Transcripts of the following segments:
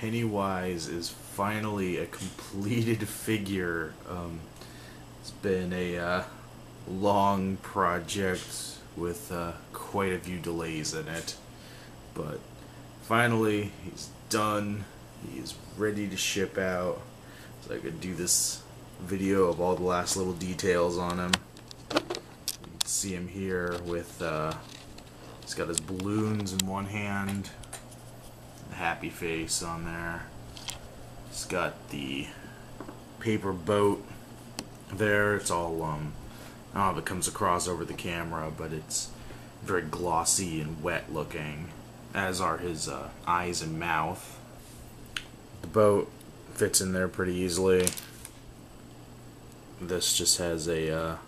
Pennywise is finally a completed figure. It's been a long project with quite a few delays in it, but finally he's done. He is ready to ship out, so I could do this video of all the last little details on him. You can see him here with he's got his balloons in one hand, the happy face on there. He's got the paper boat there. It's all I don't know if it comes across over the camera, but it's very glossy and wet looking, as are his eyes and mouth. The boat fits in there pretty easily. This just has a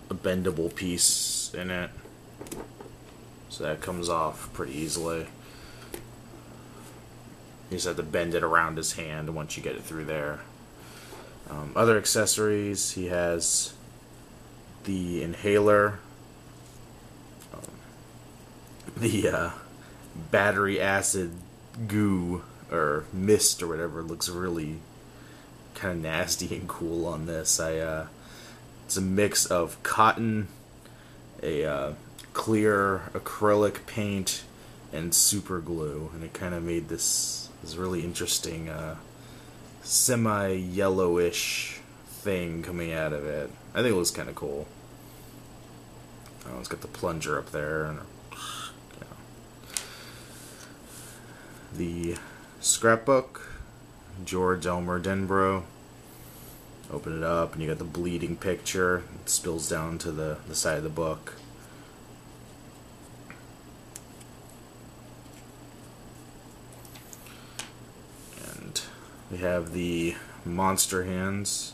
bendable piece in it, so that comes off pretty easily. You just have to bend it around his hand once you get it through there. Other accessories, he has the inhaler, the battery acid goo or mist or whatever looks really kind of nasty and cool on this. It's a mix of cotton, a clear acrylic paint, and super glue, and it kind of made this really interesting semi-yellowish thing coming out of it. I think it looks kind of cool. Oh, it's got the plunger up there, and the scrapbook, George Elmer Denbrough. Open it up, and you got the bleeding picture. It spills down to the side of the book. And we have the monster hands.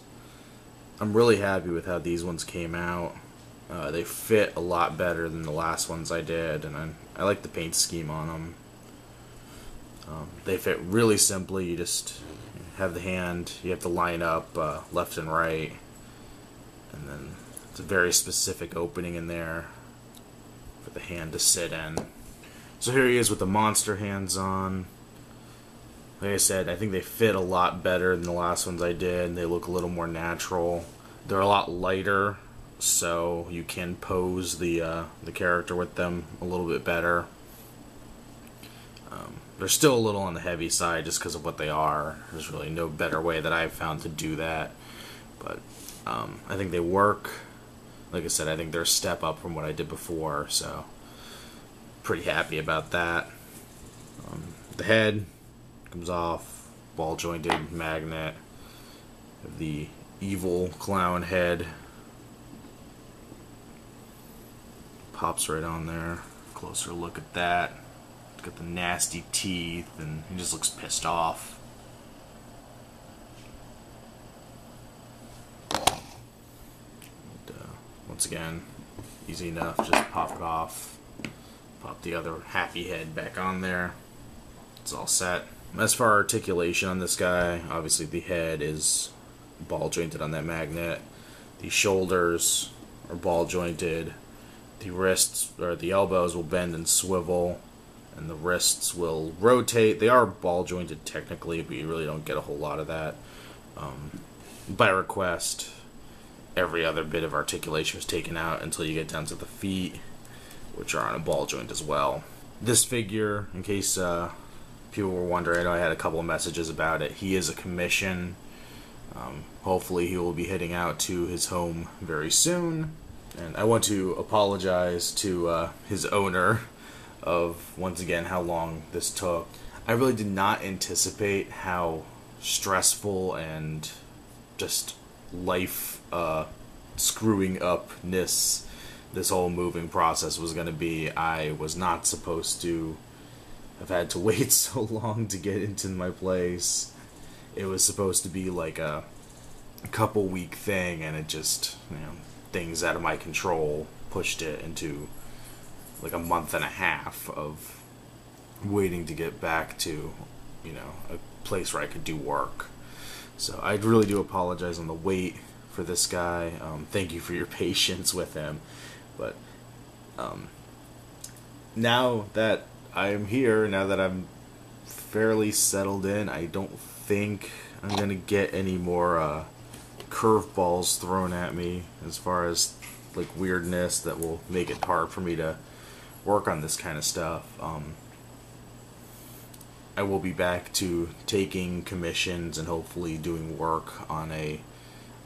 I'm really happy with how these ones came out. They fit a lot better than the last ones I did, and I like the paint scheme on them. They fit really simply. You just have the hand, you have to line up left and right, and then it's a very specific opening in there for the hand to sit in. So here he is with the monster hands on. Like I said, I think they fit a lot better than the last ones I did. They look a little more natural. They're a lot lighter, so you can pose the character with them a little bit better. They're still a little on the heavy side just because of what they are. There's really no better way that I've found to do that. But I think they work. Like I said, I think they're a step up from what I did before, so pretty happy about that. The head comes off, ball jointed magnet. The evil clown head pops right on there. Closer look at that. Got the nasty teeth, and he just looks pissed off. And, once again, easy enough, just pop it off. Pop the other happy head back on there. It's all set. As for articulation on this guy, obviously the head is ball jointed on that magnet. The shoulders are ball jointed. The wrists or the elbows will bend and swivel, and the wrists will rotate. They are ball jointed technically, but you really don't get a whole lot of that. By request, every other bit of articulation was taken out until you get down to the feet, which are on a ball joint as well. This figure, in case people were wondering, I know I had a couple of messages about it. He is a commission. Hopefully he will be heading out to his home very soon. And I want to apologize to his owner of, once again, how long this took. I really did not anticipate how stressful and just life screwing upness this whole moving process was going to be. I was not supposed to have had to wait so long to get into my place. It was supposed to be like a couple week thing, and it just, things out of my control pushed it into like a month and a half of waiting to get back to, a place where I could do work. So I really do apologize on the wait for this guy. Thank you for your patience with him. But now that I'm here, now that I'm fairly settled in. I don't think I'm gonna get any more curveballs thrown at me as far as like weirdness that will make it hard for me to work on this kind of stuff. I will be back to taking commissions and hopefully doing work on a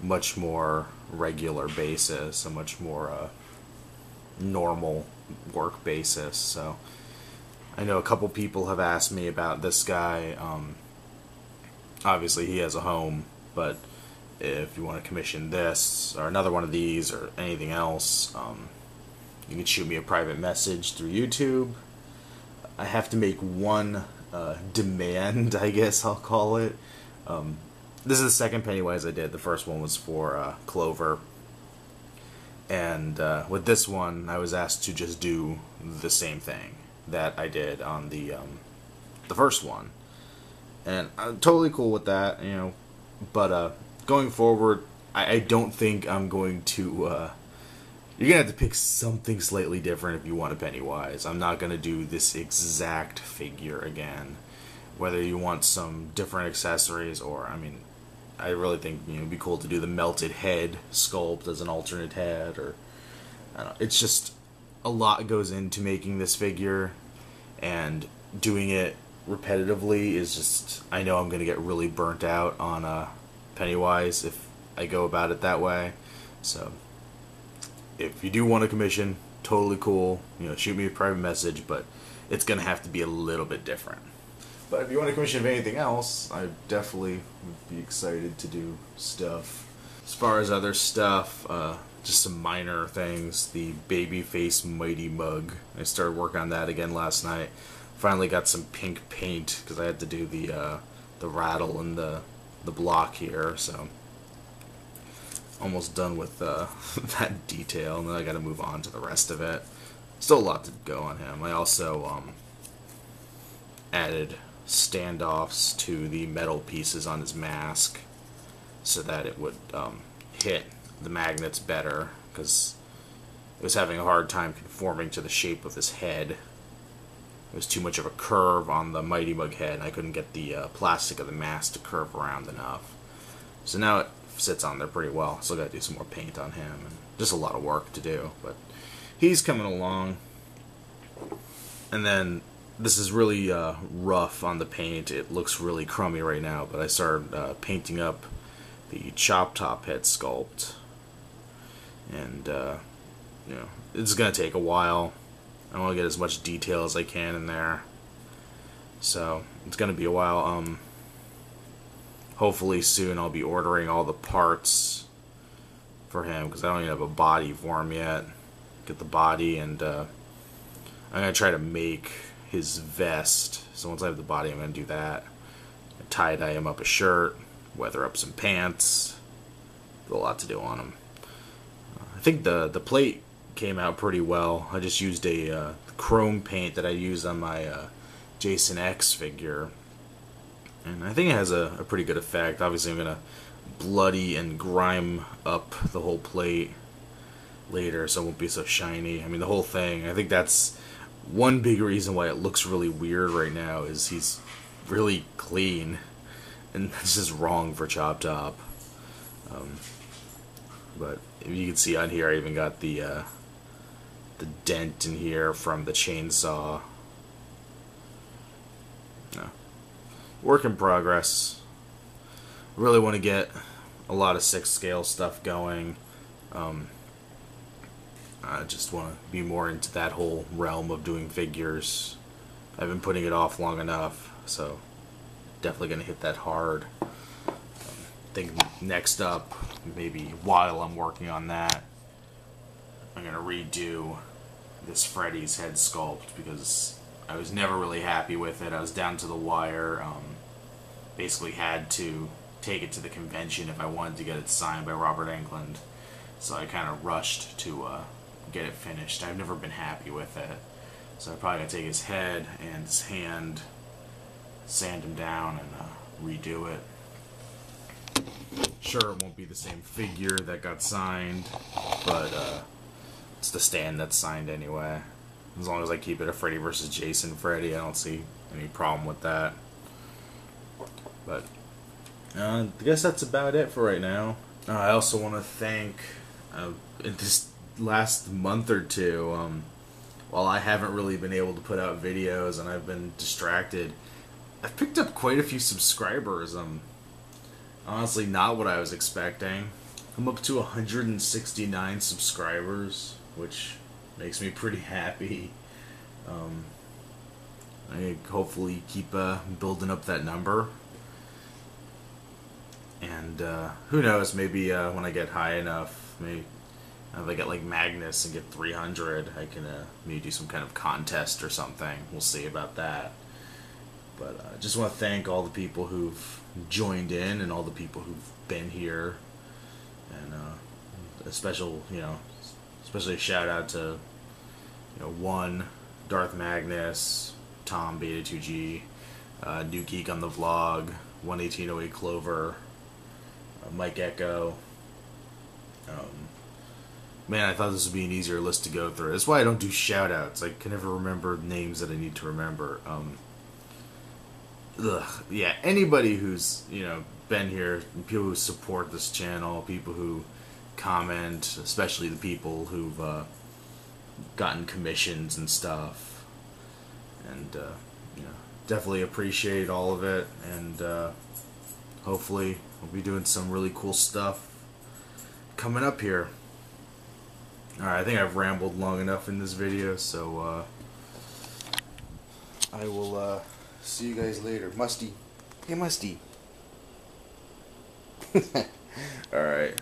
much more regular basis, a much more normal work basis. So I know a couple people have asked me about this guy. Obviously he has a home, but if you want to commission this or another one of these or anything else, you can shoot me a private message through YouTube. I have to make one demand, I guess I'll call it. This is the second Pennywise I did. The first one was for Clover. And with this one, I was asked to just do the same thing that I did on the first one. And I'm totally cool with that, you know. But going forward, I don't think I'm going to... you're going to have to pick something slightly different if you want a Pennywise. I'm not going to do this exact figure again. Whether you want some different accessories or, I mean, I really think, you know, it'd be cool to do the melted head sculpt as an alternate head, or I don't know. It's just a lot goes into making this figure, and doing it repetitively is just, I know I'm going to get really burnt out on Pennywise if I go about it that way. So if you do want a commission, totally cool, you know, shoot me a private message, but it's going to have to be a little bit different. But if you want a commission of anything else, I definitely would be excited to do stuff. As far as other stuff, just some minor things. The Babyface Mighty Mug. I started working on that again last night. Finally got some pink paint because I had to do the rattle and the block here. So almost done with that detail, and then I got to move on to the rest of it. Still a lot to go on him. I also added standoffs to the metal pieces on his mask so that it would hit the magnets better, because it was having a hard time conforming to the shape of his head. It was too much of a curve on the Mighty Mug head, and I couldn't get the plastic of the mask to curve around enough. So now it sits on there pretty well. Still got to do some more paint on him, and just a lot of work to do, but he's coming along. And then this is really rough on the paint. It looks really crummy right now, but I started painting up the Chop Top head sculpt, and you know, it's gonna take a while. I want to get as much detail as I can in there, so it's gonna be a while. Hopefully soon I'll be ordering all the parts for him, because I don't even have a body for him yet. Get the body, and I'm gonna try to make his vest. So once I have the body, I'm gonna do that. Tie-dye him up a shirt, weather up some pants. There's a lot to do on him. I think the plate came out pretty well. I just used a chrome paint that I used on my Jason X figure, and I think it has a pretty good effect. Obviously I'm gonna bloody and grime up the whole plate later so it won't be so shiny. I mean, the whole thing, I think that's one big reason why it looks really weird right now, is he's really clean, and this is wrong for Chop Top. But you can see on here, I even got the dent in here from the chainsaw. Work in progress. Really want to get a lot of 6 scale stuff going. I just want to be more into that whole realm of doing figures. I've been putting it off long enough, so definitely going to hit that hard. I think next up, maybe while I'm working on that, I'm going to redo this Freddy's head sculpt, because I was never really happy with it. I was down to the wire. Basically had to take it to the convention if I wanted to get it signed by Robert Englund. So I kind of rushed to get it finished. I've never been happy with it. So I'm probably going to take his head and his hand, sand him down, and redo it. Sure, it won't be the same figure that got signed, but it's the stand that's signed anyway. As long as I keep it a Freddy versus Jason Freddy, I don't see any problem with that. But I guess that's about it for right now. I also want to thank, in this last month or two, while I haven't really been able to put out videos and I've been distracted, I've picked up quite a few subscribers. Honestly not what I was expecting. I'm up to 169 subscribers, which makes me pretty happy. I hopefully keep building up that number. And who knows, maybe when I get high enough, maybe if I get like Magnus and get 300, I can maybe do some kind of contest or something. We'll see about that. But I just want to thank all the people who've joined in and all the people who've been here. And especially a shout out to one, Darth Magnus, Tom Beta 2G, New Geek on the Vlog, 11808 Clover, Mike Echo. Man, I thought this would be an easier list to go through. That's why I don't do shout outs. I can never remember names that I need to remember. Yeah, anybody who's been here, people who support this channel, people who comment, especially the people who've gotten commissions and stuff, and definitely appreciate all of it. And hopefully we'll be doing some really cool stuff coming up here. Alright, I think I've rambled long enough in this video, so I will see you guys later. Musty. Hey, Musty. Alright.